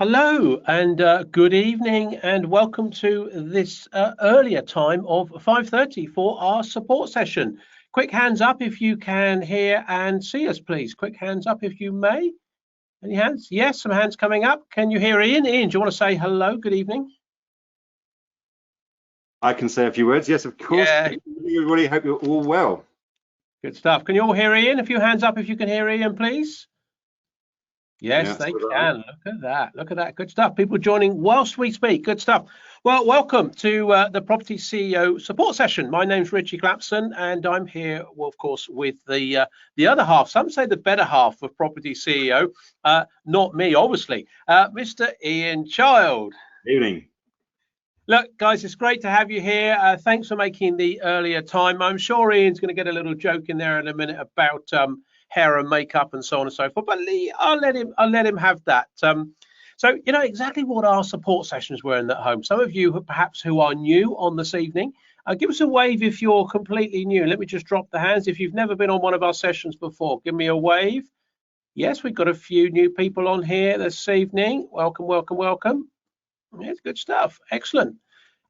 Hello and good evening and welcome to this earlier time of 5:30 for our support session. Quick hands up if you can hear and see us, please. Quick hands up if you may. Any hands? Yes, some hands coming up. Can you hear Ian? Ian, do you want to say hello? Good evening. I can say a few words. Yes, of course. Yeah. Good evening, everybody. Hope you're all well. Good stuff. Can you all hear Ian? A few hands up if you can hear Ian, please. Yes, Yeah, they so can. Look at that. Look at that. Good stuff. People joining whilst we speak. Good stuff. Well, welcome to the Property CEO support session. My name's Ritchie Clapson, and I'm here, well, of course, with the other half. Some say the better half of Property CEO. Not me, obviously. Mr. Ian Child. Evening. Look, guys, it's great to have you here. Thanks for making the earlier time. I'm sure Ian's going to get a little joke in there in a minute about hair and makeup and so on and so forth. But I'll let him have that. So you know exactly what our support sessions were in that home. Some of you perhaps who are new on this evening, give us a wave if you're completely new. Let me just drop the hands. If you've never been on one of our sessions before, give me a wave. Yes, we've got a few new people on here this evening. Welcome, welcome, welcome. It's good stuff. Excellent.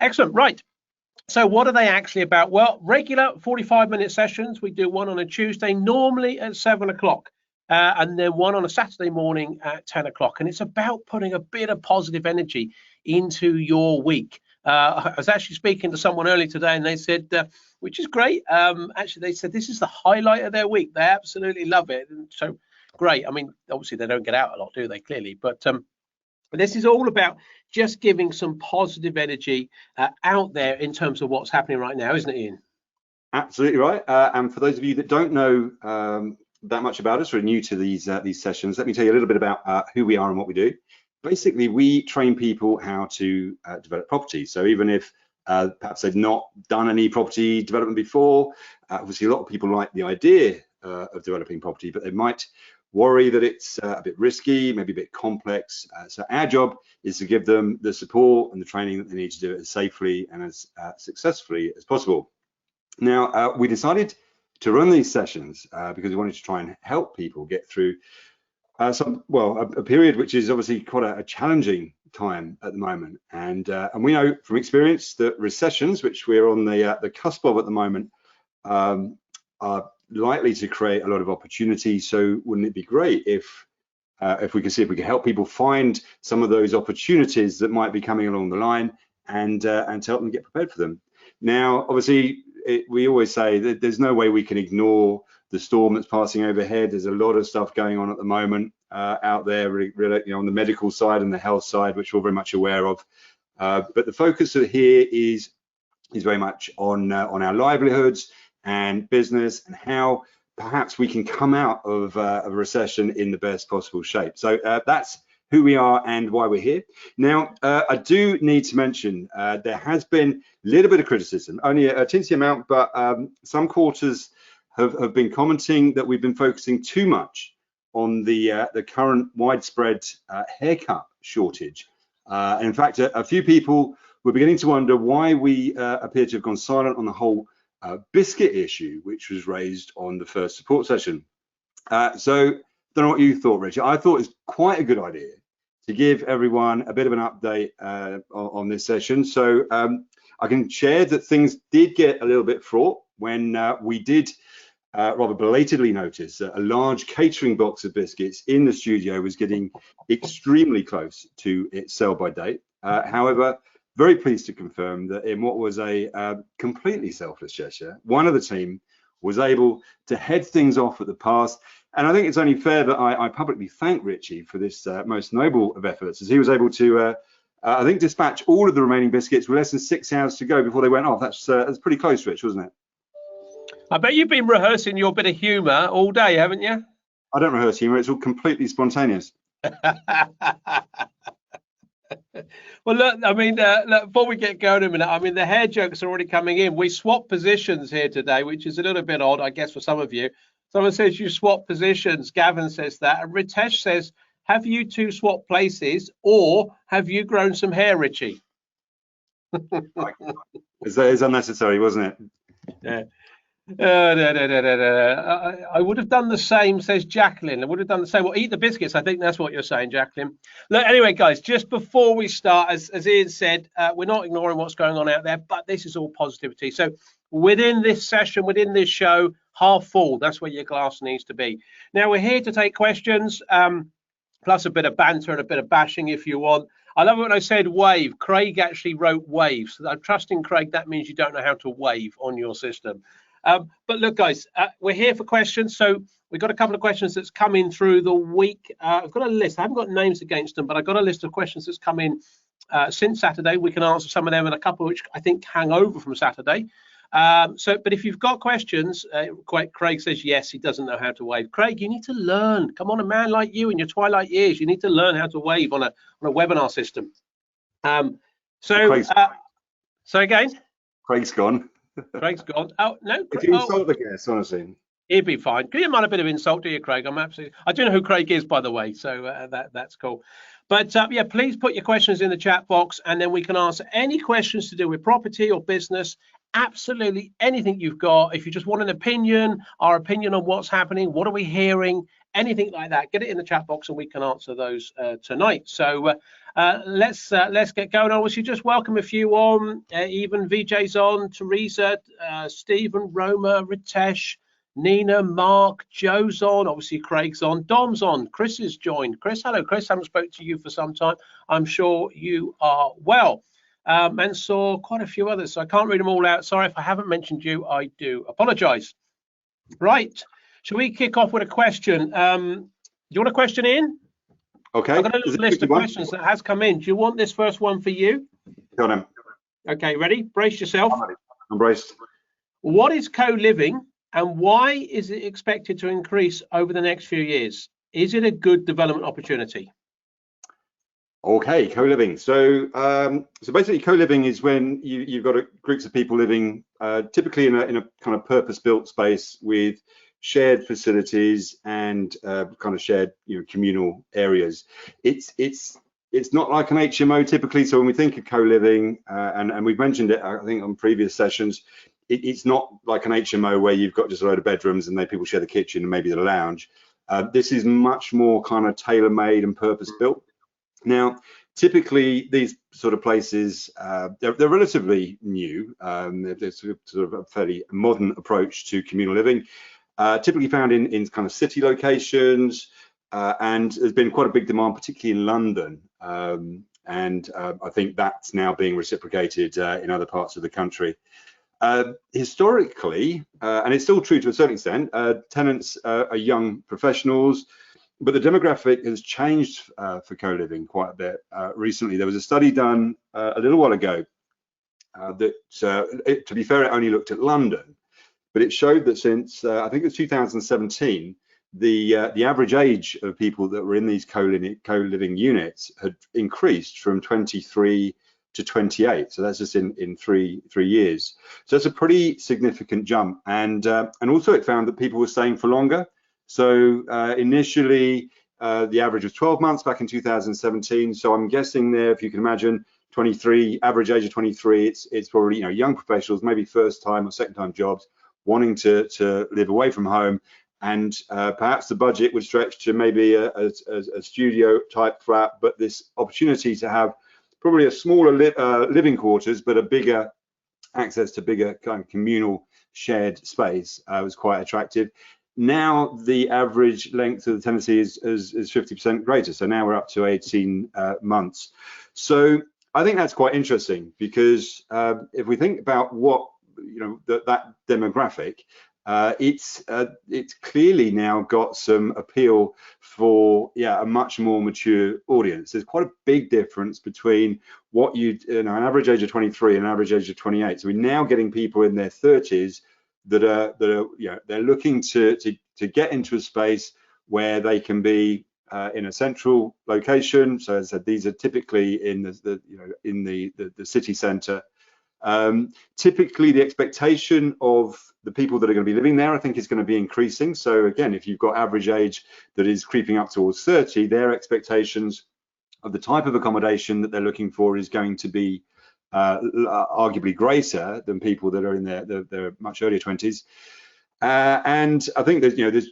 Excellent. Right. So what are they actually about? Well, regular 45-minute sessions. We do one on a Tuesday, normally at 7 o'clock, and then one on a Saturday morning at 10 o'clock. And it's about putting a bit of positive energy into your week. I was actually speaking to someone earlier today, and they said, which is great. Actually, they said this is the highlight of their week. They absolutely love it. And so great. I mean, obviously, they don't get out a lot, do they? Clearly. But this is all about just giving some positive energy out there in terms of what's happening right now, isn't it, Ian? Absolutely right. And for those of you that don't know that much about us or are new to these sessions, let me tell you a little bit about who we are and what we do. Basically, we train people how to develop property. So even if perhaps they've not done any property development before, obviously a lot of people like the idea of developing property, but they might worry that it's a bit risky, maybe a bit complex. So our job is to give them the support and the training that they need to do it as safely and as successfully as possible. Now, we decided to run these sessions because we wanted to try and help people get through a period which is obviously quite a challenging time at the moment. And we know from experience that recessions, which we're on the cusp of at the moment, are likely to create a lot of opportunity. So wouldn't it be great if we could see if we could help people find some of those opportunities that might be coming along the line and to help them get prepared for them. Now, obviously, we always say that there's no way we can ignore the storm that's passing overhead. There's a lot of stuff going on at the moment out there, really, you know, on the medical side and the health side, which we're very much aware of. But the focus here is very much on our livelihoods and business and how perhaps we can come out of a recession in the best possible shape. So that's who we are and why we're here. Now, I do need to mention there has been a little bit of criticism, only a teensy amount, but some quarters have been commenting that we've been focusing too much on the current widespread haircut shortage. And in fact, a few people were beginning to wonder why we appear to have gone silent on the whole biscuit issue, which was raised on the first support session. So don't know what you thought, Richard. I thought it's quite a good idea to give everyone a bit of an update on this session. So I can share that things did get a little bit fraught when we did rather belatedly notice that a large catering box of biscuits in the studio was getting extremely close to its sell-by date. However, very pleased to confirm that in what was a completely selfless gesture, one of the team was able to head things off at the pass. And I think it's only fair that I publicly thank Ritchie for this most noble of efforts, as he was able to, I think, dispatch all of the remaining biscuits with less than 6 hours to go before they went off. That's pretty close, Rich, wasn't it? I bet you've been rehearsing your bit of humour all day, haven't you? I don't rehearse humour. It's all completely spontaneous. Well, look, I mean, look, before we get going a minute, I mean, the hair jokes are already coming in. We swapped positions here today, which is a little bit odd, I guess, for some of you. Someone says you swap positions. Gavin says that. And Ritesh says, have you two swapped places or have you grown some hair, Ritchie? It's unnecessary, wasn't it? Yeah. No. I would have done the same, says Jacqueline. I would have done the same. Well, eat the biscuits. I think that's what you're saying, Jacqueline. Look, anyway, guys, just before we start, as Ian said, we're not ignoring what's going on out there, but this is all positivity. So within this session, within this show, half full, that's where your glass needs to be. Now, we're here to take questions, plus a bit of banter and a bit of bashing if you want. I love when I said wave. Craig actually wrote wave. So I'm trusting Craig. That means you don't know how to wave on your system. But look, guys, we're here for questions. So we've got a couple of questions that's come in through the week. I've got a list. I haven't got names against them, but I've got a list of questions that's come in since Saturday. We can answer some of them and a couple which I think hang over from Saturday. But if you've got questions, Craig says yes, he doesn't know how to wave. Craig, you need to learn. Come on, a man like you in your twilight years, you need to learn how to wave on a webinar system. So again, Craig's gone. Craig's gone. Oh no! If you insult the guest, honestly, he'd be fine. Give him a bit of insult, do you, Craig? I do know who Craig is, by the way, so that's cool. But yeah, please put your questions in the chat box, and then we can answer any questions to do with property or business. Absolutely anything you've got. If you just want an opinion, our opinion on what's happening, what are we hearing, anything like that, get it in the chat box, and we can answer those tonight. So let's get going. Obviously, just welcome a few on. Even VJ's on. Teresa, Stephen, Roma, Ritesh, Nina, Mark, Joe's on. Obviously, Craig's on. Dom's on. Chris has joined. Chris, hello, Chris. Haven't spoke to you for some time. I'm sure you are well. And saw quite a few others, so I can't read them all out. Sorry if I haven't mentioned you. I do apologise. Right. Shall we kick off with a question? Do you want a question in? Okay. I've got a little list of questions that has come in. Do you want this first one for you? Got him. Okay, ready? Brace yourself. I'm braced. What is co-living and why is it expected to increase over the next few years? Is it a good development opportunity? Okay, co-living. So basically, co-living is when you've got groups of people living typically in a kind of purpose-built space with shared facilities and kind of shared communal areas. It's not like an HMO typically. So when we think of co-living, and we've mentioned it, I think on previous sessions, it's not like an HMO where you've got just a load of bedrooms and then people share the kitchen and maybe the lounge. This is much more kind of tailor-made and purpose-built. Now, typically these sort of places, they're relatively new. They're sort of a fairly modern approach to communal living, typically found in kind of city locations, and there's been quite a big demand, particularly in London. I think that's now being reciprocated in other parts of the country. Historically, and it's still true to a certain extent, tenants are young professionals. But the demographic has changed for co-living quite a bit recently. There was a study done a little while ago that, to be fair, it only looked at London, but it showed that since I think it was 2017, the average age of people that were in these co-living units had increased from 23 to 28. So that's just in three years. So that's a pretty significant jump, and also it found that people were staying for longer. So initially, the average was 12 months back in 2017. So I'm guessing there, if you can imagine, 23, average age of 23, it's probably young professionals, maybe first time or second time jobs, wanting to live away from home, and perhaps the budget would stretch to maybe a studio type flat, but this opportunity to have probably a smaller living quarters, but a bigger access to bigger kind of communal shared space was quite attractive. Now the average length of the tenancy is 50% greater. So now we're up to 18 months. So I think that's quite interesting because if we think about what, that demographic, it's clearly now got some appeal for a much more mature audience. There's quite a big difference between what an average age of 23 and an average age of 28. So we're now getting people in their 30s that are they're looking to get into a space where they can be in a central location. So as I said, these are typically in the city centre. Typically, the expectation of the people that are going to be living there, I think, is going to be increasing. So again, if you've got average age that is creeping up towards 30, their expectations of the type of accommodation that they're looking for is going to be arguably greater than people that are in their much earlier 20s. And I think that there's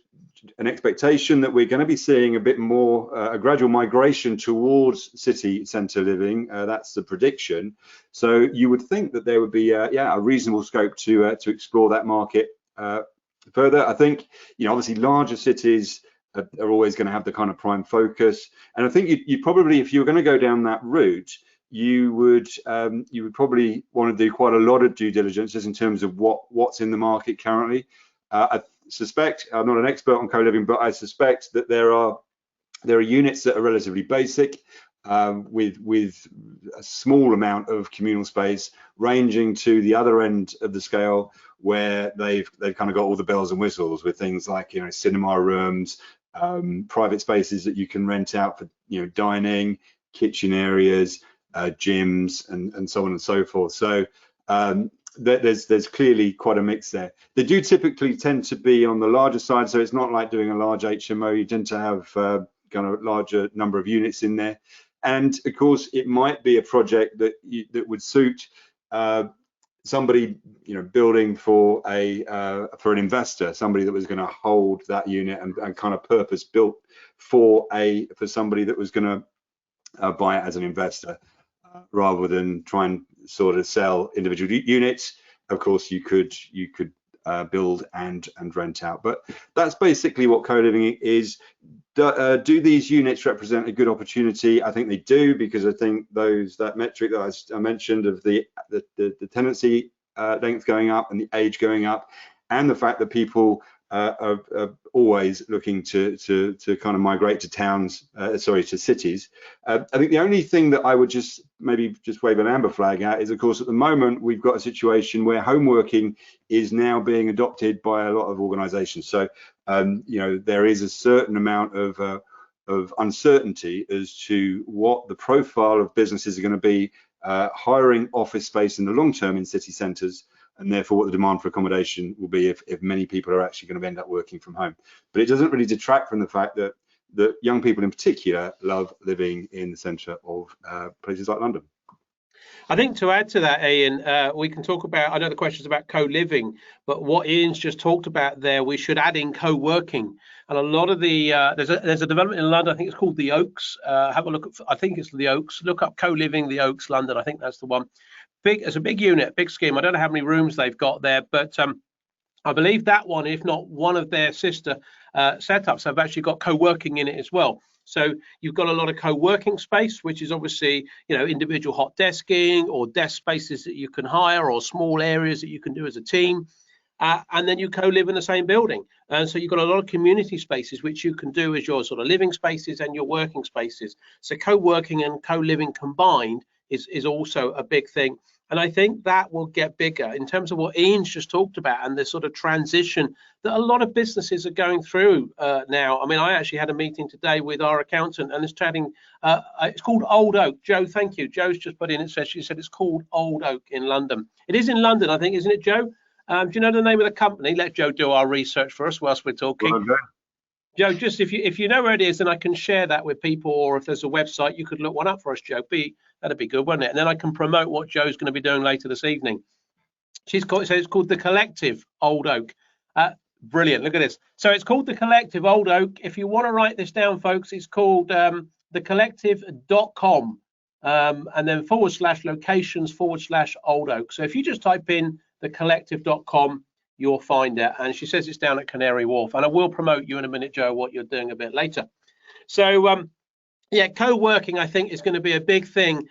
an expectation that we're going to be seeing a bit more a gradual migration towards city centre living. That's the prediction. So you would think that there would be a reasonable scope to explore that market further. I think obviously larger cities are always going to have the kind of prime focus, and I think you probably, if you were going to go down that route, you would probably want to do quite a lot of due diligence just in terms of what's in the market currently. I suspect, I'm not an expert on co-living, but I suspect that there are units that are relatively basic, with a small amount of communal space, ranging to the other end of the scale, where they've kind of got all the bells and whistles with things like cinema rooms, private spaces that you can rent out for dining, kitchen areas, gyms, and so on and so forth. So there's clearly quite a mix there. They do typically tend to be on the larger side, so it's not like doing a large HMO. You tend to have kind of larger number of units in there, and of course it might be a project that would suit somebody building for an investor, somebody that was going to hold that unit and kind of purpose built for somebody that was going to buy it as an investor, rather than try and sort of sell individual units. Of course, you could build and rent out, but that's basically what co-living is. Do these units represent a good opportunity? I think they do, because I think that metric that I mentioned of the tenancy length going up and the age going up, and the fact that people are always looking to kind of migrate to to cities. I think the only thing that I would just wave an amber flag at is, of course, at the moment we've got a situation where home working is now being adopted by a lot of organisations. So there is a certain amount of uncertainty as to what the profile of businesses are going to be hiring office space in the long term in city centres, and therefore what the demand for accommodation will be if many people are actually going to end up working from home. But it doesn't really detract from the fact that young people in particular love living in the centre of places like London. I think to add to that, Ian, we can talk about, I know the question's about co-living, but what Ian's just talked about there, we should add in co-working. And a lot of the, there's a development in London, I think it's called the Oaks. Have a look at, I think it's the Oaks. Look up co-living, the Oaks, London. I think that's the one. It's a big unit, big scheme. I don't know how many rooms they've got there, but I believe that one, if not one of their sister setups, have actually got co-working in it as well. So you've got a lot of co-working space, which is obviously, individual hot desking or desk spaces that you can hire, or small areas that you can do as a team. And then you co-live in the same building. And so you've got a lot of community spaces, which you can do as your sort of living spaces and your working spaces. So co-working and co-living combined is also a big thing. And I think that will get bigger in terms of what Ian's just talked about, and the sort of transition that a lot of businesses are going through now. I mean, I actually had a meeting today with our accountant, and it's chatting. It's called Old Oak. Joe, thank you. Joe's just put in it. She said it's called Old Oak in London. It is in London, I think, isn't it, Joe? Do you know the name of the company? Let Joe do our research for us whilst we're talking. Well, Joe, just if you know where it is, then I can share that with people, or if there's a website, you could look one up for us, Joe. That'd be good, wouldn't it? And then I can promote what Joe's going to be doing later this evening. So it's called The Collective Old Oak. Brilliant. Look at this. So it's called The Collective Old Oak. If you want to write this down, folks, it's called thecollective.com, and then /locations/Old Oak. So if you just type in thecollective.com, you'll find it. And she says it's down at Canary Wharf. And I will promote you in a minute, Joe, what you're doing a bit later. So yeah, co-working, I think, is going to be a big thing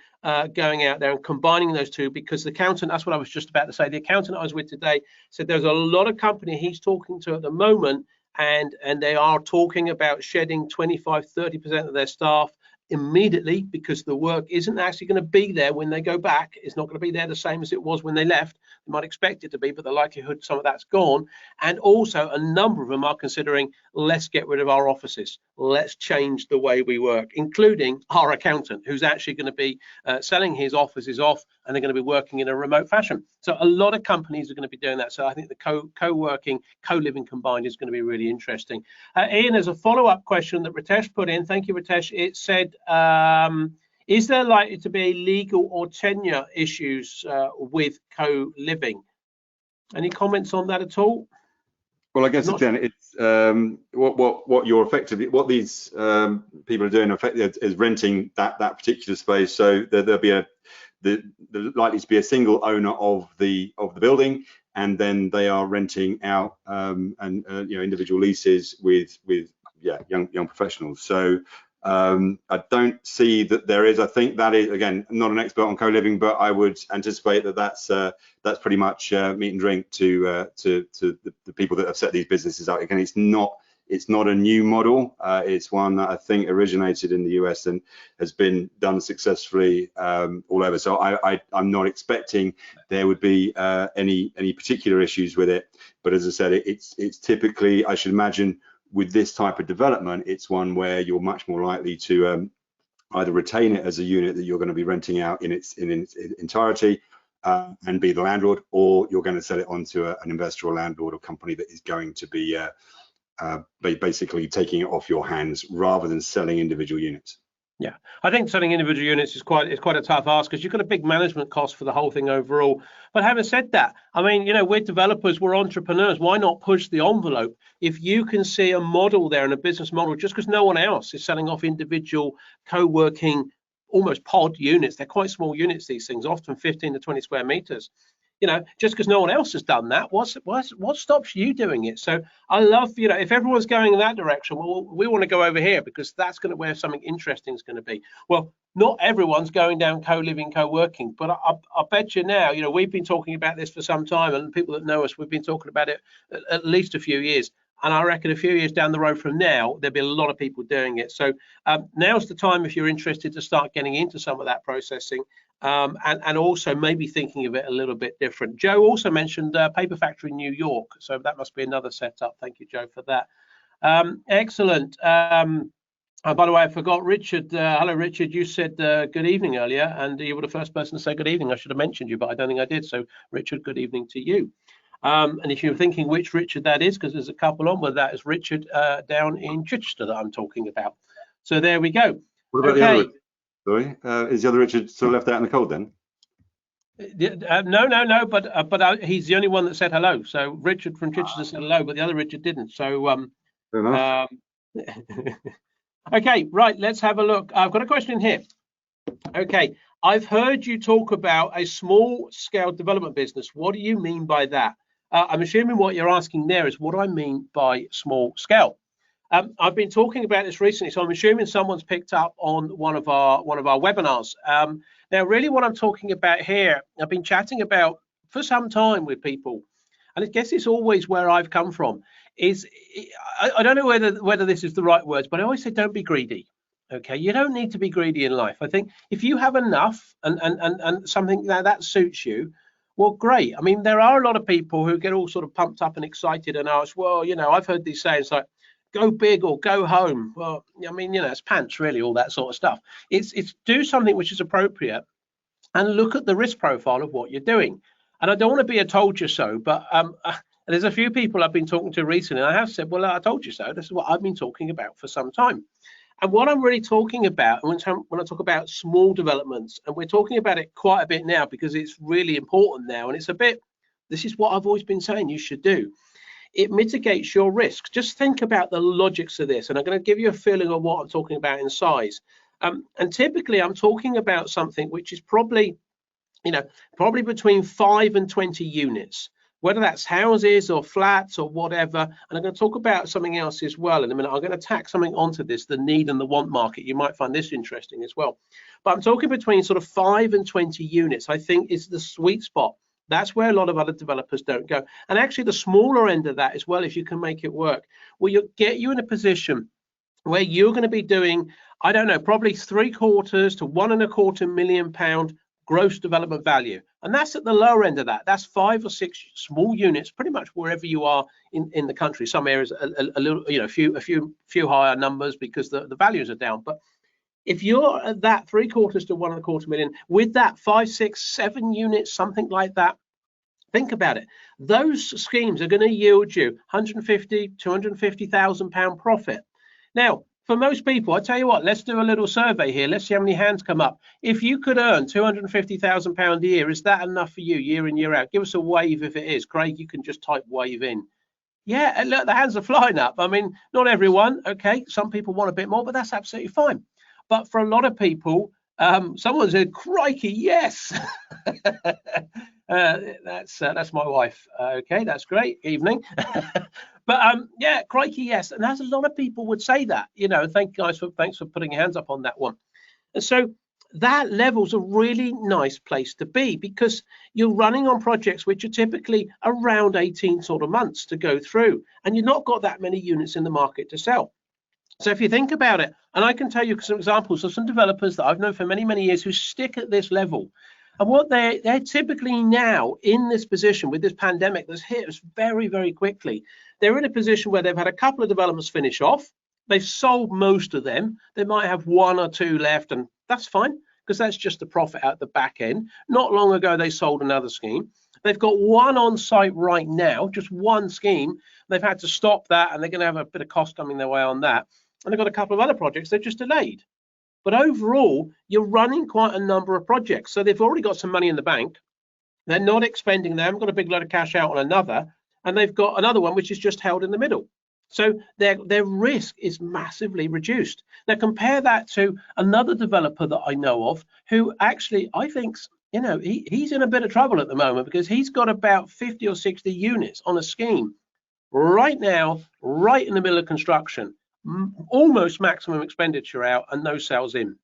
going out there and combining those two, because the accountant, that's what I was just about to say, the accountant I was with today said there's a lot of company he's talking to at the moment, and they are talking about shedding 25-30% of their staff immediately, because the work isn't actually going to be there when they go back. It's not going to be there the same as it was when they left. They might expect it to be, but the likelihood some of that's gone. And also a number of them are considering, let's get rid of our offices, let's change the way we work, including our accountant, who's actually going to be selling his offices off, and they're going to be working in a remote fashion. So a lot of companies are going to be doing that. So I think the co-working, co-living combined is going to be really interesting. Ian, there's a follow-up question that Ritesh put in. Thank you, Ritesh. It said, is there likely to be legal or tenure issues with co-living? Any comments on that at all? Well, I guess Not again, it's what these people are doing effectively is renting that particular space. So there'll be there's likely to be a single owner of the building, and then they are renting out individual leases with young professionals. So I don't see that there is. I think that is, again, I'm not an expert on co-living, but I would anticipate that that's pretty much meat and drink to the people that have set these businesses up. Again, it's not a new model. It's one that I think originated in the US and has been done successfully all over. So I'm not expecting there would be any particular issues with it. But as I said, it's typically, I should imagine, with this type of development, it's one where you're much more likely to either retain it as a unit that you're going to be renting out in its entirety and be the landlord, or you're going to sell it on to an investor or landlord or company that is going to be basically taking it off your hands rather than selling individual units. Yeah, I think selling individual units is quite a tough ask, because you've got a big management cost for the whole thing overall. But having said that, I mean, we're developers, we're entrepreneurs. Why not push the envelope? If you can see a model there and a business model, just because no one else is selling off individual co-working, almost pod units, they're quite small units, these things, often 15 to 20 square meters. Just because no one else has done that, what stops you doing it? So I love, if everyone's going in that direction, well, we want to go over here, because that's going to where something interesting is going to be. Well, not everyone's going down co-living, co-working, but I bet you now, we've been talking about this for some time, and people that know us, we've been talking about it at least a few years. And I reckon a few years down the road from now, there'll be a lot of people doing it. So now's the time, if you're interested, to start getting into some of that processing. And also maybe thinking of it a little bit different. Joe also mentioned Paper Factory New York, so that must be another setup. Thank you, Joe, for that. Excellent. By the way, I forgot Richard. Hello, Richard. You said good evening earlier, and you were the first person to say good evening. I should have mentioned you, but I don't think I did. So, Richard, good evening to you. And if you're thinking which Richard that is, because there's a couple on, well, that is Richard down in Chichester that I'm talking about. So there we go. What about the other Richard? Sorry, is the other Richard still left out in the cold then? No, but he's the only one that said hello. So Richard from Chichester said hello, but the other Richard didn't. So fair enough. Okay, right, let's have a look. I've got a question here. Okay, I've heard you talk about a small scale development business. What do you mean by that? I'm assuming what you're asking there is what I mean by small scale. I've been talking about this recently, so I'm assuming someone's picked up on one of our webinars. Now, really, what I'm talking about here, I've been chatting about for some time with people, and I guess it's always where I've come from. I don't know whether this is the right words, but I always say don't be greedy. Okay, you don't need to be greedy in life. I think if you have enough and something that suits you, well, great. I mean, there are a lot of people who get all sort of pumped up and excited and ask, well, I've heard these sayings like, go big or go home. Well, I mean, it's pants, really, all that sort of stuff. It's do something which is appropriate and look at the risk profile of what you're doing. And I don't want to be a told you so, but there's a few people I've been talking to recently, and I have said, well, I told you so. This is what I've been talking about for some time. And what I'm really talking about, when I talk about small developments, and we're talking about it quite a bit now because it's really important now, and it's a bit, this is what I've always been saying you should do. It mitigates your risks. Just think about the logics of this, and I'm going to give you a feeling of what I'm talking about in size. And typically, I'm talking about something which is probably between 5 and 20 units, whether that's houses or flats or whatever. And I'm going to talk about something else as well in a minute. I'm going to tack something onto this, the need and the want market. You might find this interesting as well. But I'm talking between sort of 5 and 20 units, I think, is the sweet spot. That's where a lot of other developers don't go. And actually the smaller end of that as well, if you can make it work, will get you in a position where you're going to be doing, I don't know, probably 3/4 to £1.25 million gross development value. And that's at the lower end of that. That's 5 or 6 small units, pretty much wherever you are in the country. Some areas a little, a few higher numbers because the values are down. But if you're at that 3/4 to £1.25 million with that 5, 6, 7 units, something like that, think about it. Those schemes are going to yield you £150,000, £250,000 profit. Now, for most people, I tell you what, let's do a little survey here. Let's see how many hands come up. If you could earn £250,000 a year, is that enough for you year in, year out? Give us a wave if it is. Craig, you can just type wave in. Yeah, and look, the hands are flying up. I mean, not everyone, okay, some people want a bit more, but that's absolutely fine. But for a lot of people, someone said, crikey, yes. That's my wife. Okay, that's great. Evening. But yeah, crikey, yes. And as a lot of people would say that, you know, thanks for putting your hands up on that one. And so that level's a really nice place to be, because you're running on projects which are typically around 18 sort of months to go through, and you've not got that many units in the market to sell. So if you think about it, and I can tell you some examples of some developers that I've known for many, many years who stick at this level. And what they're typically now in this position with this pandemic that's hit us very, very quickly. They're in a position where they've had a couple of developments finish off. They've sold most of them. They might have one or two left, and that's fine, because that's just the profit at the back end. Not long ago, they sold another scheme. They've got one on site right now, just one scheme. They've had to stop that, and they're going to have a bit of cost coming their way on that. And they've got a couple of other projects they've just delayed. But overall, you're running quite a number of projects. So they've already got some money in the bank. They're not expending them, haven't got a big load of cash out on another. And they've got another one which is just held in the middle. So their risk is massively reduced. Now compare that to another developer that I know of who actually, I think, you know, he's in a bit of trouble at the moment, because he's got about 50 or 60 units on a scheme right now, right in the middle of construction, almost maximum expenditure out and no sales in.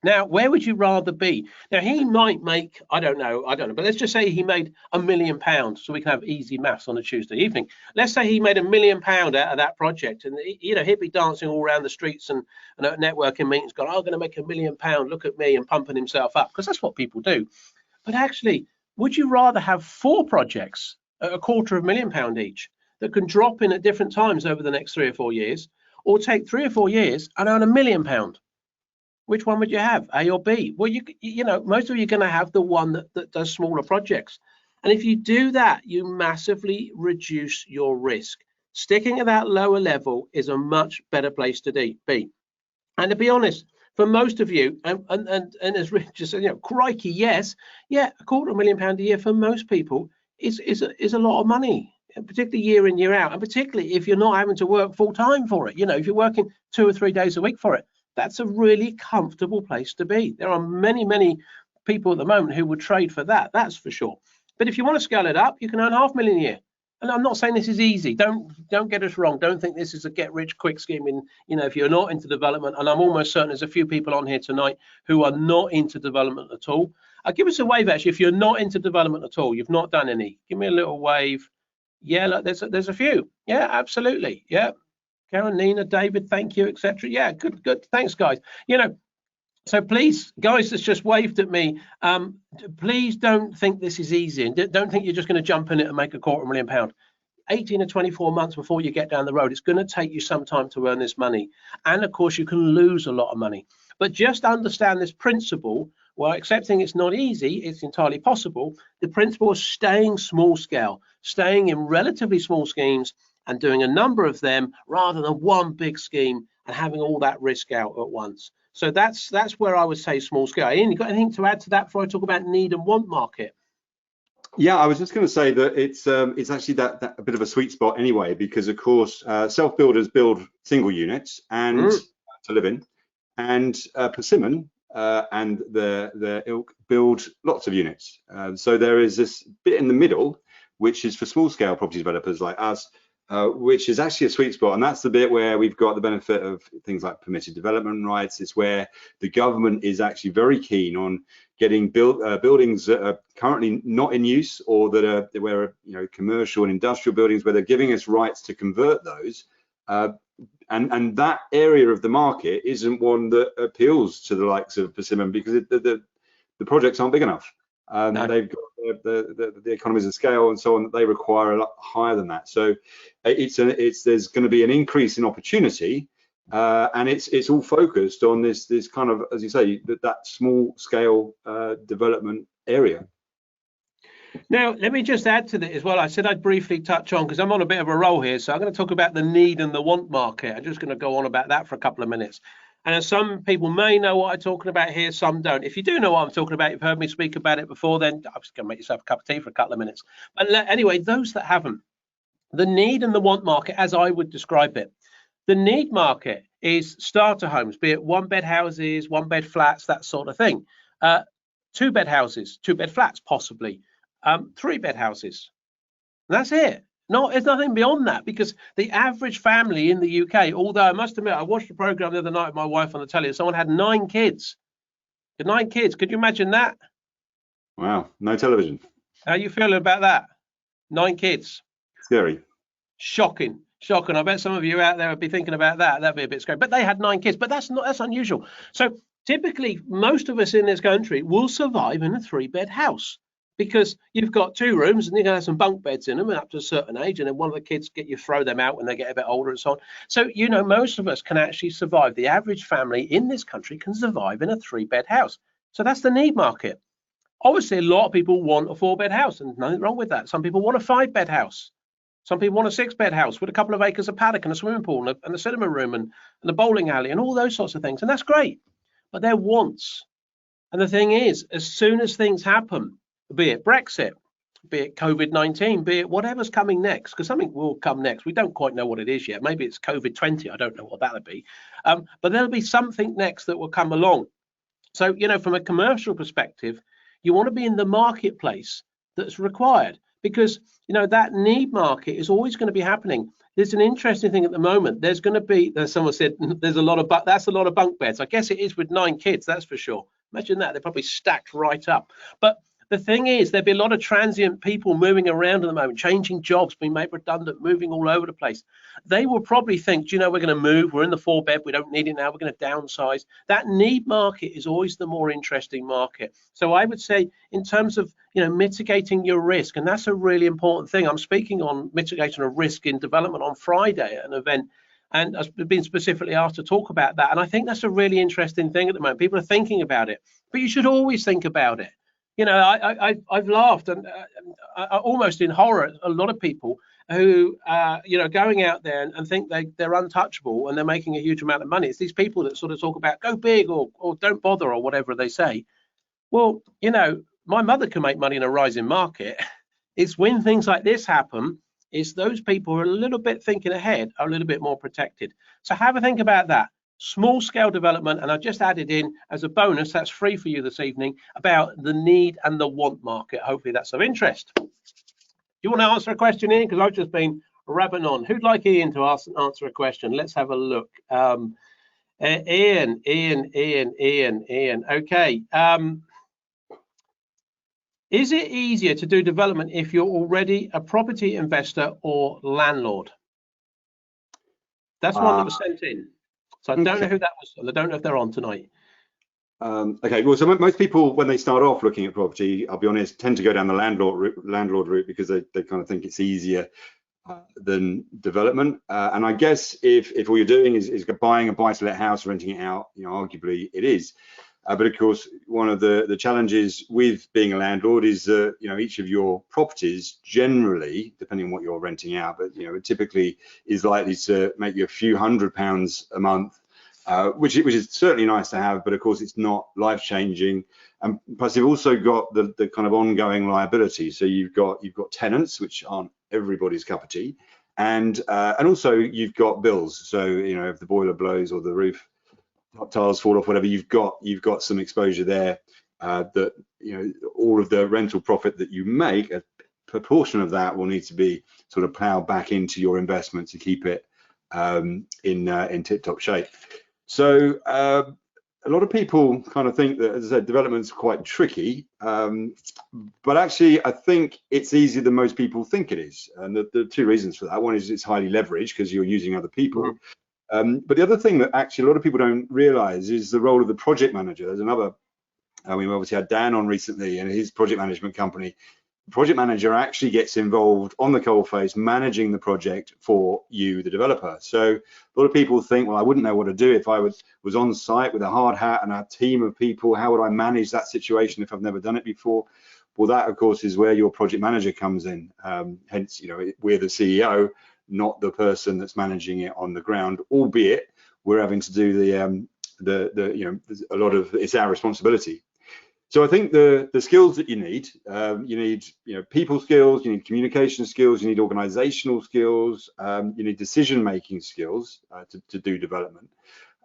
Now, where would you rather be? Now, he might make, I don't know, but let's just say he made £1 million, so we can have easy maths on a Tuesday evening. Let's say he made £1 million out of that project, and you know, he'd be dancing all around the streets and at networking meetings going, oh, I'm going to make £1 million, look at me, and pumping himself up, because that's what people do. But actually, would you rather have 4 projects at £250,000 each that can drop in at different times over the next 3 or 4 years, or take 3 or 4 years and earn £1 million? Which one would you have, A or B? Well, you know, most of you are going to have the one that does smaller projects. And if you do that, you massively reduce your risk. Sticking at that lower level is a much better place to be. And to be honest, for most of you, and as Rich just said, you know, crikey, yes, yeah, £250,000 a year for most people is a lot of money, particularly year in, year out, and particularly if you're not having to work full time for it. You know, if you're working 2 or 3 days a week for it, that's a really comfortable place to be. There are many, many people at the moment who would trade for that, that's for sure. But if you want to scale it up, you can earn £500,000 a year. And I'm not saying this is easy. Don't get us wrong. Don't think this is a get rich quick scheme. In, you know, if you're not into development, and I'm almost certain there's a few people on here tonight who are not into development at all. Give us a wave actually if you're not into development at all. You've not done any. Give me a little wave. Yeah, look, there's a few. Yeah, absolutely. Yeah. Karen, Nina, David, thank you, etc. Yeah, good. Thanks, guys. You know, so please, guys that's just waved at me, please don't think this is easy, and don't think you're just going to jump in it and make £250,000. 18 to 24 months before you get down the road. It's going to take you some time to earn this money. And of course, you can lose a lot of money. But just understand this principle. While accepting it's not easy, it's entirely possible. The principle of staying small scale, staying in relatively small schemes, and doing a number of them rather than one big scheme and having all that risk out at once. So that's where I would say small scale. Ian, you got anything to add to that before I talk about need and want market? Yeah, I was just going to say that it's actually that a bit of a sweet spot anyway, because of course self-builders build single units and to live in, and Persimmon and their ilk build lots of units. So there is this bit in the middle, which is for small scale property developers like us, which is actually a sweet spot, and that's the bit where we've got the benefit of things like permitted development rights. It's where the government is actually very keen on getting buildings that are currently not in use, or that are where, you know, commercial and industrial buildings, where they're giving us rights to convert those. And that area of the market isn't one that appeals to the likes of Persimmon, because the projects aren't big enough. No. They've got the economies of scale and so on that they require a lot higher than that. So there's going to be an increase in opportunity, and it's all focused on this kind of, as you say, that small scale development area. Now, let me just add to that as well. I said I'd briefly touch on, because I'm on a bit of a roll here, so I'm going to talk about the need and the want market. I'm just going to go on about that for a couple of minutes. And as some people may know what I'm talking about here, some don't. If you do know what I'm talking about, you've heard me speak about it before, then I'm just going to make yourself a cup of tea for a couple of minutes. But anyway, those that haven't, The need and the want market, as I would describe it. The need market is starter homes, be it 1-bed houses, 1-bed flats, that sort of thing. 2-bed houses, 2-bed flats, possibly. 3-bed houses. And that's it. No, there's nothing beyond that, because the average family in the UK, although I must admit, I watched a program the other night with my wife on the telly, and someone had 9 kids. 9 kids. Could you imagine that? Wow, no television. How you feeling about that? 9 kids. Scary. Shocking. I bet some of you out there would be thinking about that. That'd be a bit scary. But they had 9 kids. But that's unusual. So typically, most of us in this country will survive in a 3-bed house, because you've got 2 rooms and you're going to have some bunk beds in them up to a certain age, and then one of the kids throw them out when they get a bit older and so on. So most of us can actually survive. The average family in this country can survive in a 3-bed house. So that's the need market. Obviously, a lot of people want a 4-bed house, and nothing wrong with that. Some people want a 5-bed house. Some people want a 6-bed house with a couple of acres of paddock and a swimming pool and a cinema room and a bowling alley and all those sorts of things. And that's great, but they're wants. And the thing is, as soon as things happen, be it Brexit, be it COVID-19, be it whatever's coming next, because something will come next. We don't quite know what it is yet. Maybe it's COVID-20. I don't know what that'll be. But there'll be something next that will come along. So, from a commercial perspective, you want to be in the marketplace that's required, because that need market is always going to be happening. There's an interesting thing at the moment. There's going to be, someone said, that's a lot of bunk beds. I guess it is with 9 kids, that's for sure. Imagine that. They're probably stacked right up. But the thing is, there'll be a lot of transient people moving around at the moment, changing jobs, being made redundant, moving all over the place. They will probably think, we're going to move. We're in the 4-bed. We don't need it now. We're going to downsize. That need market is always the more interesting market. So I would say, in terms of mitigating your risk, and that's a really important thing. I'm speaking on mitigation of risk in development on Friday at an event, and I've been specifically asked to talk about that. And I think that's a really interesting thing at the moment. People are thinking about it, but you should always think about it. I've laughed and almost in horror at a lot of people who going out there and think they're untouchable and they're making a huge amount of money. It's these people that sort of talk about go big or don't bother or whatever they say. Well, my mother can make money in a rising market. It's when things like this happen, it's those people who are a little bit thinking ahead are a little bit more protected. So have a think about that. Small scale development, and I've just added in as a bonus, that's free for you this evening, about the need and the want market. Hopefully that's of interest. Do you want to answer a question, Ian? Because I've just been rabbiting on. Who'd like Ian to answer a question? Let's have a look. Ian. Okay. Is it easier to do development if you're already a property investor or landlord? That's one that was sent in. So I don't know who that was. I don't know if they're on tonight. Okay, well, so most people, when they start off looking at property, I'll be honest, tend to go down the landlord route because they kind of think it's easier than development. And I guess if all you're doing is buying a buy-to-let house, renting it out, arguably it is. But of course, one of the challenges with being a landlord is each of your properties generally, depending on what you're renting out, but it typically is likely to make you a few £100 a month, which is certainly nice to have, but of course it's not life-changing. And plus you've also got the kind of ongoing liability. So you've got tenants, which aren't everybody's cup of tea, and also you've got bills. So if the boiler blows or the roof tiles fall off, whatever, you've got some exposure there, that all of the rental profit that you make, a proportion of that will need to be sort of plowed back into your investment to keep it in tip-top shape. So a lot of people kind of think that, as I said, development's quite tricky, but actually I think it's easier than most people think it is, and the 2 reasons for that. One is it's highly leveraged because you're using other people. But the other thing that actually a lot of people don't realize is the role of the project manager. There's another, we obviously had Dan on recently and his project management company. The project manager actually gets involved on the coalface managing the project for you, the developer. So a lot of people think, well, I wouldn't know what to do if I was on site with a hard hat and a team of people. How would I manage that situation if I've never done it before? Well, that, of course, is where your project manager comes in. Hence, we're the CEO, not the person that's managing it on the ground, albeit we're having to do a lot of, it's our responsibility. So I think the skills that you need people skills, you need communication skills, you need organizational skills, you need decision-making skills to do development.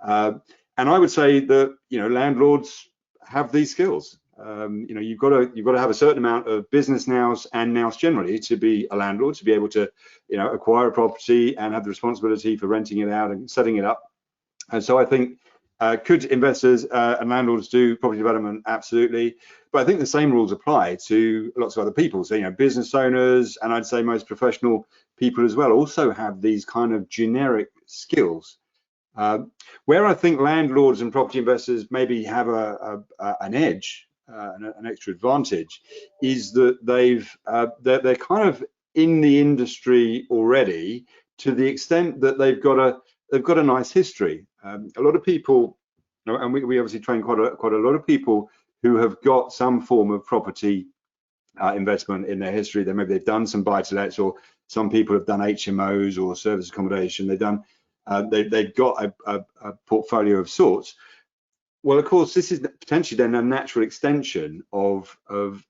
And I would say that landlords have these skills. You've got to have a certain amount of business nous and nous generally to be a landlord, to be able to acquire a property and have the responsibility for renting it out and setting it up. And so I think could investors and landlords do property development? Absolutely. But I think the same rules apply to lots of other people. So, business owners, and I'd say most professional people as well, also have these kind of generic skills. Where I think landlords and property investors maybe have an edge, an extra advantage, is that they're kind of in the industry already, to the extent that they've got a nice history. A lot of people, and we obviously train quite a lot of people who have got some form of property investment in their history. Maybe they've done some buy-to-lets, or some people have done HMOs or service accommodation. They've got a portfolio of sorts. Well, of course, this is potentially then a natural extension of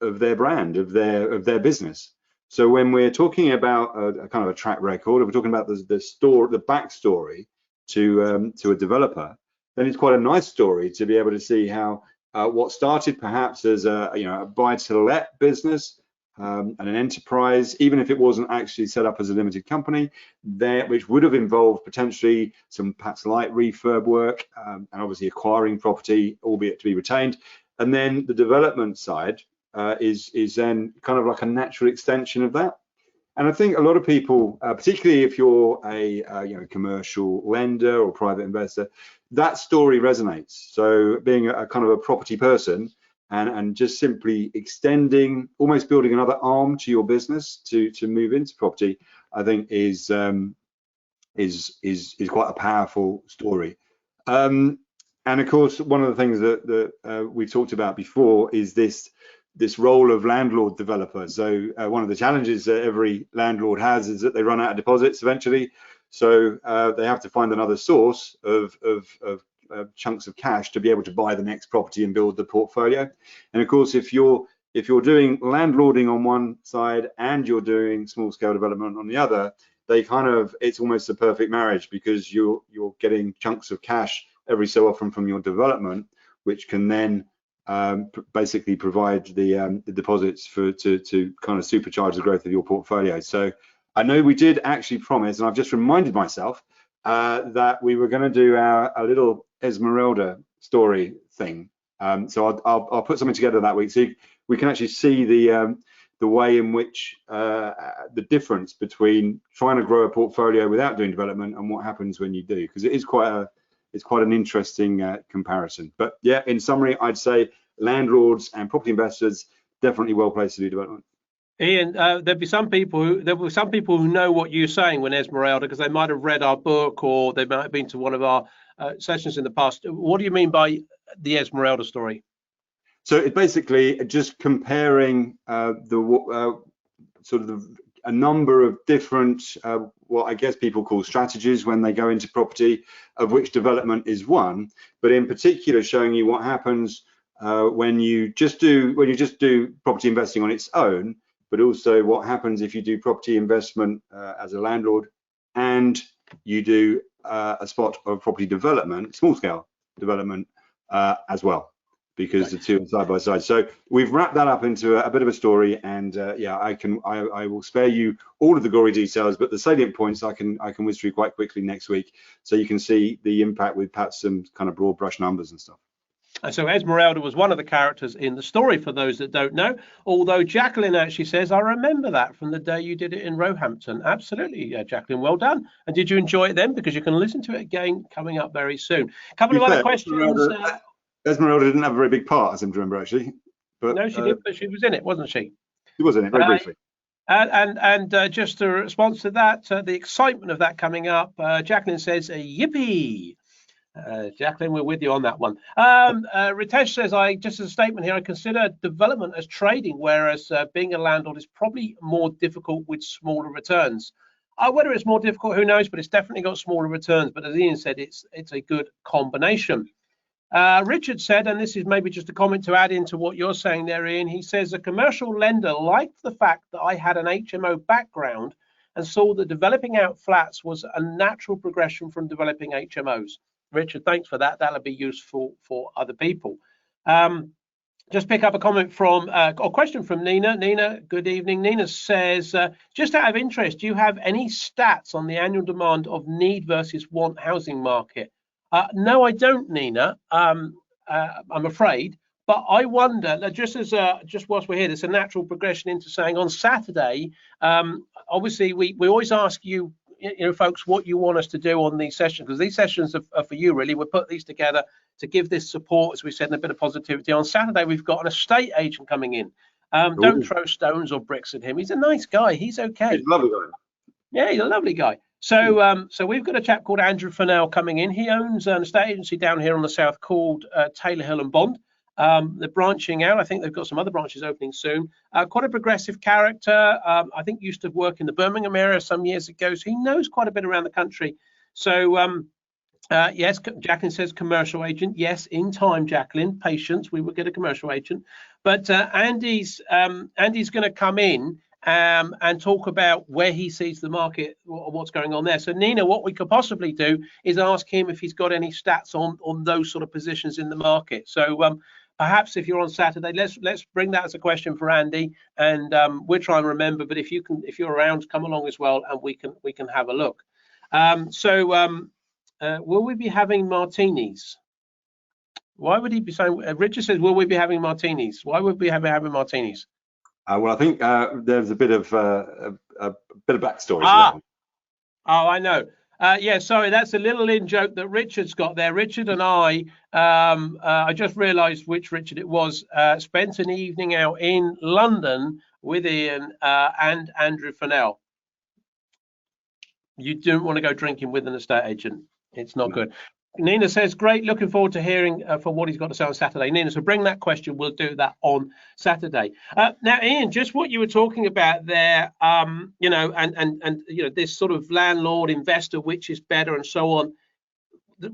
their brand, of their business. So when we're talking about a kind of a track record, if we're talking about the backstory to a developer, then it's quite a nice story to be able to see how what started perhaps as a buy-to-let business and an enterprise, even if it wasn't actually set up as a limited company, which would have involved potentially some perhaps light refurb work and obviously acquiring property, albeit to be retained, and then the development side is then kind of like a natural extension of that. And I think a lot of people, particularly if you're a commercial lender or private investor, that story resonates. So being a kind of a property person and just simply extending, almost building another arm to your business to move into property, I think is quite a powerful story. And of course, one of the things that we talked about before is this role of landlord developer. So one of the challenges that every landlord has is that they run out of deposits eventually. So they have to find another source of chunks of cash to be able to buy the next property and build the portfolio. And of course, if you're doing landlording on one side and you're doing small scale development on the other, it's almost a perfect marriage, because you're getting chunks of cash every so often from your development, which can then basically provide the deposits to kind of supercharge the growth of your portfolio. So I know we did actually promise, and I've just reminded myself that we were going to do a little Esmeralda story thing. So I'll put something together that week, so we can actually see the way in which the difference between trying to grow a portfolio without doing development and what happens when you do, because it's quite an interesting comparison. But yeah, in summary, I'd say landlords and property investors definitely well placed to do development. Ian, there'll be some people who know what you're saying when Esmeralda, because they might have read our book or they might have been to one of our sessions in the past. What do you mean by the Esmeralda story? So it's basically just comparing a number of different what I guess people call strategies when they go into property, of which development is one, but in particular showing you what happens when you just do property investing on its own, but also what happens if you do property investment as a landlord and you do a spot of property development, small scale development as well, because the two are side by side. So we've wrapped that up into a bit of a story, and yeah, I will spare you all of the gory details, but the salient points I can whiz through quite quickly next week, so you can see the impact with perhaps some kind of broad brush numbers and stuff. And so Esmeralda was one of the characters in the story, for those that don't know, although Jacqueline actually says, I remember that from the day you did it in Roehampton. Absolutely, Jacqueline, well done. And did you enjoy it then? Because you can listen to it again coming up very soon. A couple of other questions. Esmeralda didn't have a very big part, I seem to remember, actually. But no, she did, but she was in it, wasn't she? She was in it, very briefly. And just a response to that, the excitement of that coming up, Jacqueline says, yippee. Jacqueline, we're with you on that one. Ritesh says, just as a statement here, I consider development as trading, whereas being a landlord is probably more difficult with smaller returns. Whether it's more difficult, who knows, but it's definitely got smaller returns. But as Ian said, it's a good combination. Richard said, and this is maybe just a comment to add into what you're saying there, Ian, he says, a commercial lender liked the fact that I had an HMO background and saw that developing out flats was a natural progression from developing HMOs. Richard, thanks for that. That'll be useful for other people. Just pick up a comment from, or question from Nina. Nina, good evening. Nina says, just out of interest, do you have any stats on the annual demand of need versus want housing market? No, I don't, Nina. I'm afraid. But I wonder, just whilst we're here, there's a natural progression into saying on Saturday, obviously we always ask you, folks, what you want us to do on these sessions, because these sessions are for you, really. We put these together to give this support, as we said, and a bit of positivity. On Saturday, we've got an estate agent coming in. Don't throw stones or bricks at him. He's a nice guy. He's okay. He's a lovely guy. Yeah, he's a lovely guy. So, so we've got a chap called Andrew Fennell coming in. He owns an estate agency down here on the south called Taylor Hill and Bond. They're branching out. I think they've got some other branches opening soon. Quite a progressive character. I think used to work in the Birmingham area some years ago, so he knows quite a bit around the country. So yes, Jacqueline says commercial agent. Yes, in time, Jacqueline. Patience. We will get a commercial agent. But Andy's going to come in and talk about where he sees the market, what's going on there. So Nina, what we could possibly do is ask him if he's got any stats on those sort of positions in the market. So perhaps if you're on Saturday, let's bring that as a question for Andy, and we'll try and remember. But if you're around, come along as well, and we can have a look. Will we be having martinis? Why would he be saying? Richard says, will we be having martinis? Why would we be having martinis? Well, I think there's a bit of backstory. Oh, I know. Yeah, sorry, that's a little in joke that Richard's got there. Richard and I just realised which Richard it was, spent an evening out in London with Ian and Andrew Fennell. You don't want to go drinking with an estate agent. It's not good. Nina says, great, looking forward to hearing for what he's got to say on Saturday. Nina, so bring that question. We'll do that on Saturday. Now, Ian, just what you were talking about there, and this sort of landlord investor, which is better and so on.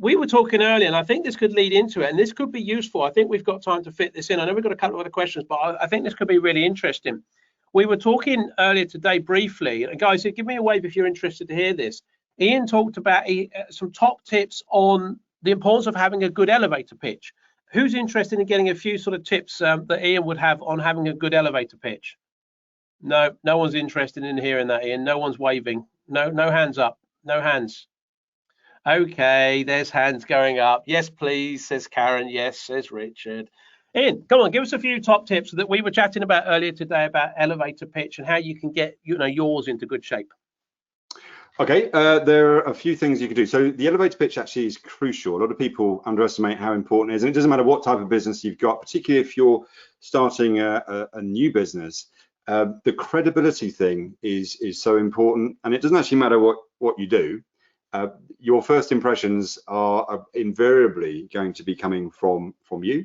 We were talking earlier, and I think this could lead into it, and this could be useful. I think we've got time to fit this in. I know we've got a couple of other questions, but I think this could be really interesting. We were talking earlier today briefly, and guys, give me a wave if you're interested to hear this. Ian talked about some top tips on the importance of having a good elevator pitch. Who's interested in getting a few sort of tips that Ian would have on having a good elevator pitch? No one's interested in hearing that, Ian. No one's waving. No hands up. No hands. Okay, there's hands going up. Yes, please, says Karen. Yes, says Richard. Ian, come on, give us a few top tips that we were chatting about earlier today about elevator pitch and how you can get yours into good shape. Okay, there are a few things you can do. So the elevator pitch actually is crucial. A lot of people underestimate how important it is, and it doesn't matter what type of business you've got, particularly if you're starting a new business. The credibility thing is so important, and it doesn't actually matter what you do. Your first impressions are invariably going to be coming from you,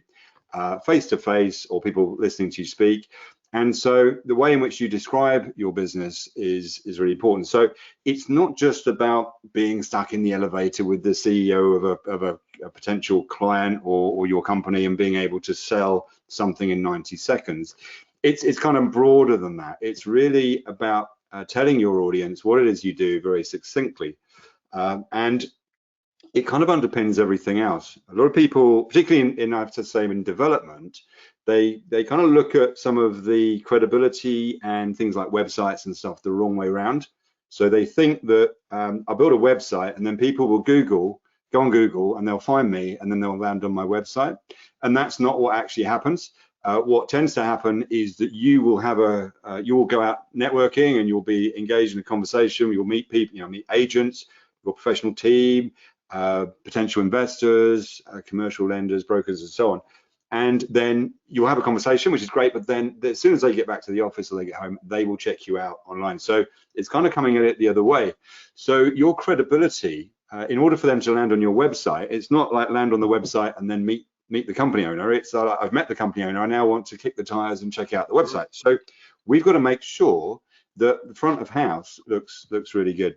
face to face, or people listening to you speak. And so the way in which you describe your business is really important. So it's not just about being stuck in the elevator with the CEO of a potential client or your company and being able to sell something in 90 seconds. It's kind of broader than that. It's really about telling your audience what it is you do very succinctly. And it kind of underpins everything else. A lot of people, particularly in I have to say in development, they kind of look at some of the credibility and things like websites and stuff the wrong way around. So they think that I'll build a website and then people will go on Google and they'll find me and then they'll land on my website. And that's not what actually happens. What tends to happen is that you will have you will go out networking and you'll be engaged in a conversation. You'll meet people, meet agents, your professional team, potential investors, commercial lenders, brokers, and so on. And then you'll have a conversation, which is great, but then as soon as they get back to the office or they get home, they will check you out online. So it's kind of coming at it the other way. So your credibility, in order for them to land on your website, it's not like land on the website and then meet the company owner. It's I've met the company owner, I now want to kick the tires and check out the website. So we've got to make sure that the front of house looks really good.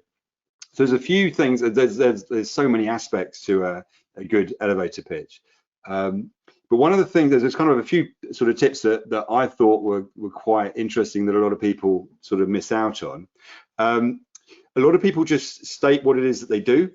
So there's a few things, there's so many aspects to a good elevator pitch. But one of the things, there's kind of a few sort of tips that I thought were quite interesting that a lot of people sort of miss out on. A lot of people just state what it is that they do.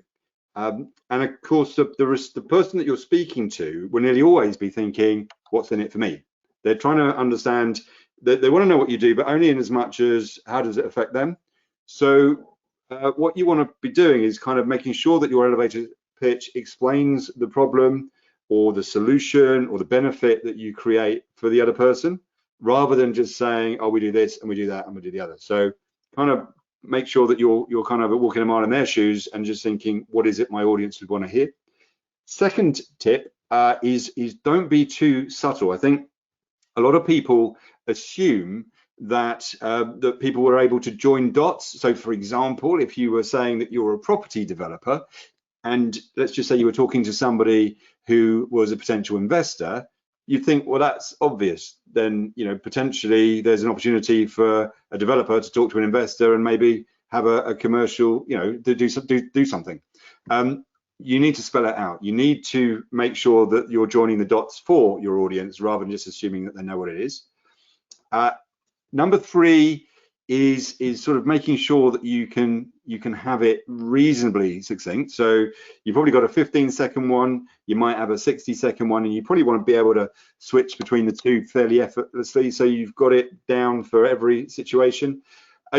And of course, the person that you're speaking to will nearly always be thinking, what's in it for me? They're trying to understand, that they want to know what you do, but only in as much as how does it affect them. So what you want to be doing is kind of making sure that your elevator pitch explains the problem or the solution or the benefit that you create for the other person, rather than just saying, oh, we do this and we do that and we do the other. So kind of make sure that you're kind of walking a mile in their shoes and just thinking, what is it my audience would want to hear? Second tip is don't be too subtle. I think a lot of people assume that that people were able to join dots. So for example, if you were saying that you're a property developer, and let's just say you were talking to somebody who was a potential investor, you think, well, that's obvious. Then, you know, potentially there's an opportunity for a developer to talk to an investor and maybe have a commercial, you know, to do something. You need to spell it out. You need to make sure that you're joining the dots for your audience rather than just assuming that they know what it is. Number three is sort of making sure that you can have it reasonably succinct. So you've probably got a 15-second one, you might have a 60-second one, and you probably want to be able to switch between the two fairly effortlessly, so you've got it down for every situation.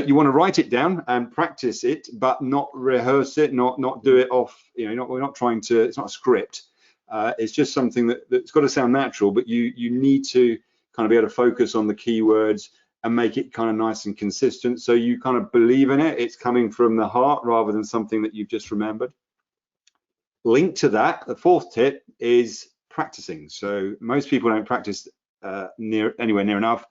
You want to write it down and practice it, but not rehearse it, not do it off, you know, we're not trying to, it's not a script. It's just something that's got to sound natural, but you need to kind of be able to focus on the keywords and make it kind of nice and consistent, so you kind of believe in it. It's coming from the heart rather than something that you've just remembered. Linked to that, the fourth tip is practicing. So most people don't practice anywhere near enough.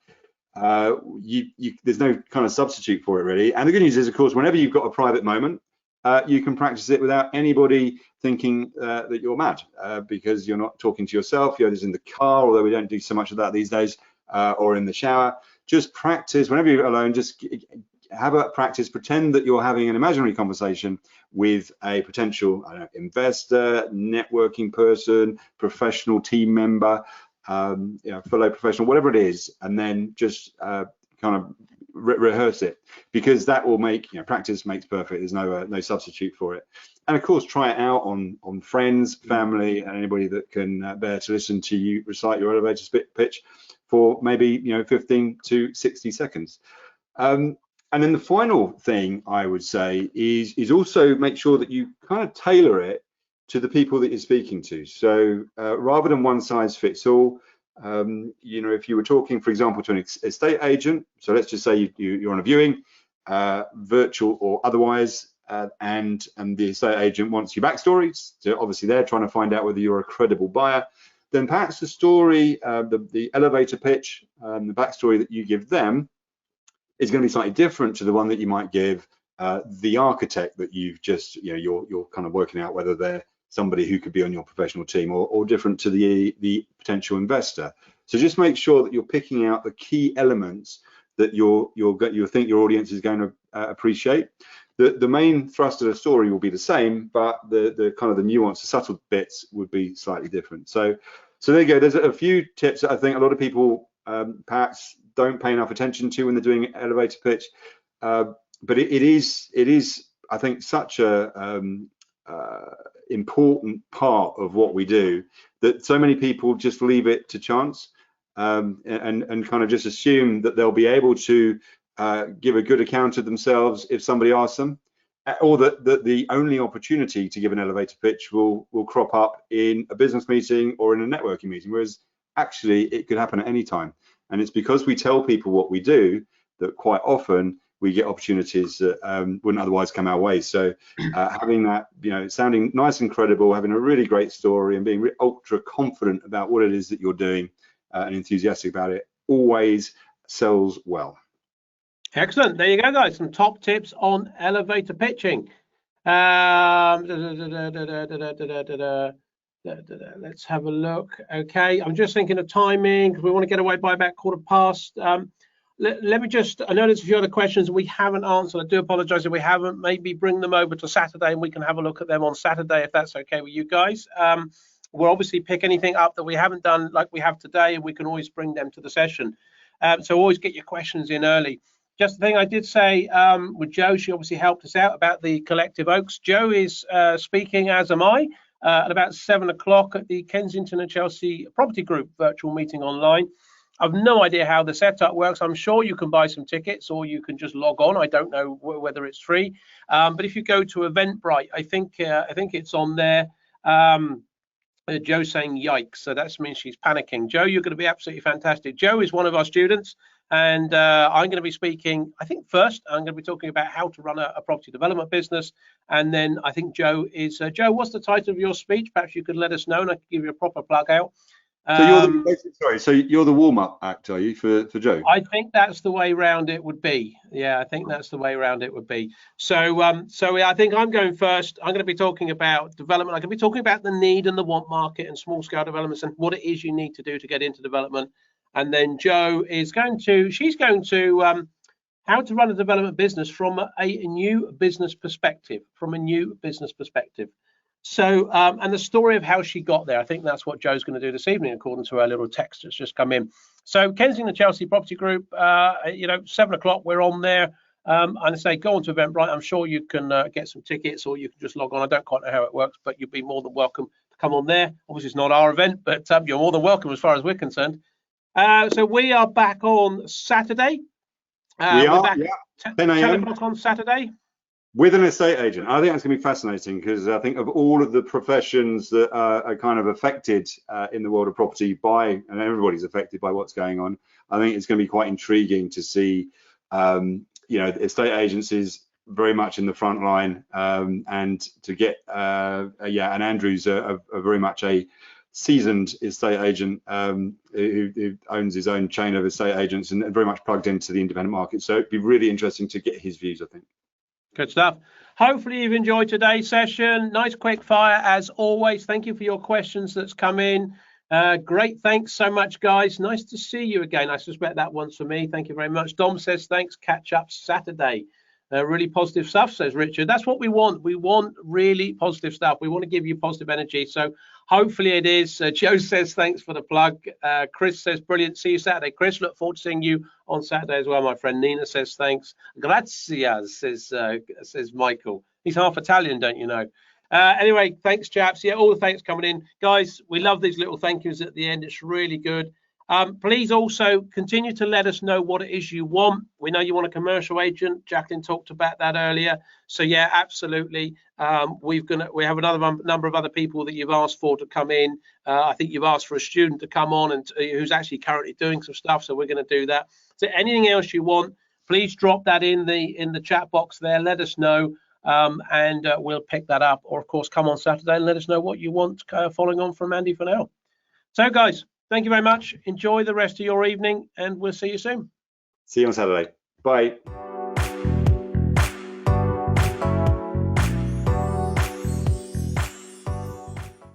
There's no kind of substitute for it really. And the good news is, of course, whenever you've got a private moment, you can practice it without anybody thinking that you're mad, because you're not talking to yourself. You're just in the car, although we don't do so much of that these days, or in the shower. Just practice whenever you're alone. Just have a practice. Pretend that you're having an imaginary conversation with a potential, I don't know, investor, networking person, professional team member, you know, fellow professional, whatever it is, and then just kind of rehearse it, because that will make, you know, practice makes perfect. There's no substitute for it. And of course, try it out on friends, family, and anybody that can bear to listen to you recite your elevator pitch for maybe, you know, 15 to 60 seconds. And then the final thing I would say is also make sure that you kind of tailor it to the people that you're speaking to. So rather than one size fits all, you know, if you were talking, for example, to an estate agent, so let's just say you're on a viewing, virtual or otherwise, and the estate agent wants your backstories. So obviously they're trying to find out whether you're a credible buyer. Then perhaps the story, the elevator pitch, the backstory that you give them is going to be slightly different to the one that you might give the architect that you've just, you know, you're kind of working out whether they're somebody who could be on your professional team, or different to the potential investor. So just make sure that you're picking out the key elements that you think your audience is going to appreciate. The main thrust of the story will be the same, but the kind of the nuance, the subtle bits would be slightly different. So there you go. There's a few tips that I think a lot of people perhaps don't pay enough attention to when they're doing elevator pitch, but it is I think such a important part of what we do, that so many people just leave it to chance, and kind of just assume that they'll be able to give a good account of themselves if somebody asks them, or that the only opportunity to give an elevator pitch will crop up in a business meeting or in a networking meeting, whereas actually it could happen at any time. And it's because we tell people what we do that quite often we get opportunities that wouldn't otherwise come our way. So having that, you know, sounding nice and credible, having a really great story, and being ultra confident about what it is that you're doing and enthusiastic about it, always sells well. Excellent. There you go, guys. Some top tips on elevator pitching. Let's have a look. Okay, I'm just thinking of timing because we want to get away by about past. Let me just, I know there's a few other questions we haven't answered. I do apologize if we haven't. Maybe bring them over to Saturday and we can have a look at them on Saturday if that's okay with you guys. we'll obviously pick anything up that we haven't done like we have today, and we can always bring them to the session. So always get your questions in early. Just the thing I did say with Jo, she obviously helped us out about the Collective Oaks. Jo is speaking, as am I, at about 7 o'clock at the Kensington and Chelsea Property Group virtual meeting online. I've no idea how the setup works. I'm sure you can buy some tickets or you can just log on. I don't know whether it's free, but if you go to Eventbrite, I think it's on there. Jo's saying yikes, so that means she's panicking. Jo, you're going to be absolutely fantastic. Jo is one of our students, and I'm going to be speaking. I think first I'm going to be talking about how to run a property development business, and then I think Jo is. Jo, what's the title of your speech? Perhaps you could let us know, and I could give you a proper plug out. So you're the warm-up act, are you, for Jo? I think that's the way round it would be. Yeah, I think that's the way round it would be. So I think I'm going first. I'm going to be talking about development. I'm going to be talking about the need and the want market and small-scale developments and what it is you need to do to get into development. And then Jo is going to, how to run a development business from a new business perspective, So, and the story of how she got there, I think that's what Jo's going to do this evening, according to her little text that's just come in. So, Kensington Chelsea Property Group, 7 o'clock, we're on there. And I say, go on to Eventbrite. I'm sure you can get some tickets, or you can just log on. I don't quite know how it works, but you'll be more than welcome to come on there. Obviously, it's not our event, but you're more than welcome as far as we're concerned. So, we are back on Saturday. We're back at 10 o'clock on Saturday. With an estate agent. I think that's going to be fascinating, because I think of all of the professions that are kind of affected in the world of property and everybody's affected by what's going on, I think it's going to be quite intriguing to see, estate agencies very much in the front line, and to get, and Andrew's very much a seasoned estate agent who owns his own chain of estate agents and very much plugged into the independent market. So it'd be really interesting to get his views, I think. Good stuff. Hopefully you've enjoyed today's session. Nice quick fire as always. Thank you for your questions that's come in. Great. Thanks so much, guys. Nice to see you again. I suspect that one's for me. Thank you very much. Dom says thanks. Catch up Saturday. Really positive stuff, says Richard. That's what we want. We want really positive stuff. We want to give you positive energy. So hopefully it is. Joe says thanks for the plug. Chris says brilliant. See you Saturday. Chris, look forward to seeing you on Saturday as well, my friend. Nina says thanks. Grazie, says Michael. He's half Italian, don't you know? Anyway, thanks, chaps. Yeah, all the thanks coming in. Guys, we love these little thank yous at the end. It's really good. Please also continue to let us know what it is you want. We know you want a commercial agent. Jacqueline talked about that earlier. So yeah, absolutely. We have another number of other people that you've asked for to come in. I think you've asked for a student to come on and who's actually currently doing some stuff. So we're going to do that. So anything else you want, please drop that in the chat box there. Let us know, and we'll pick that up. Or of course, come on Saturday and let us know what you want following on from Andy for now. So guys, thank you very much. Enjoy the rest of your evening, and we'll see you soon. See you on Saturday. Bye.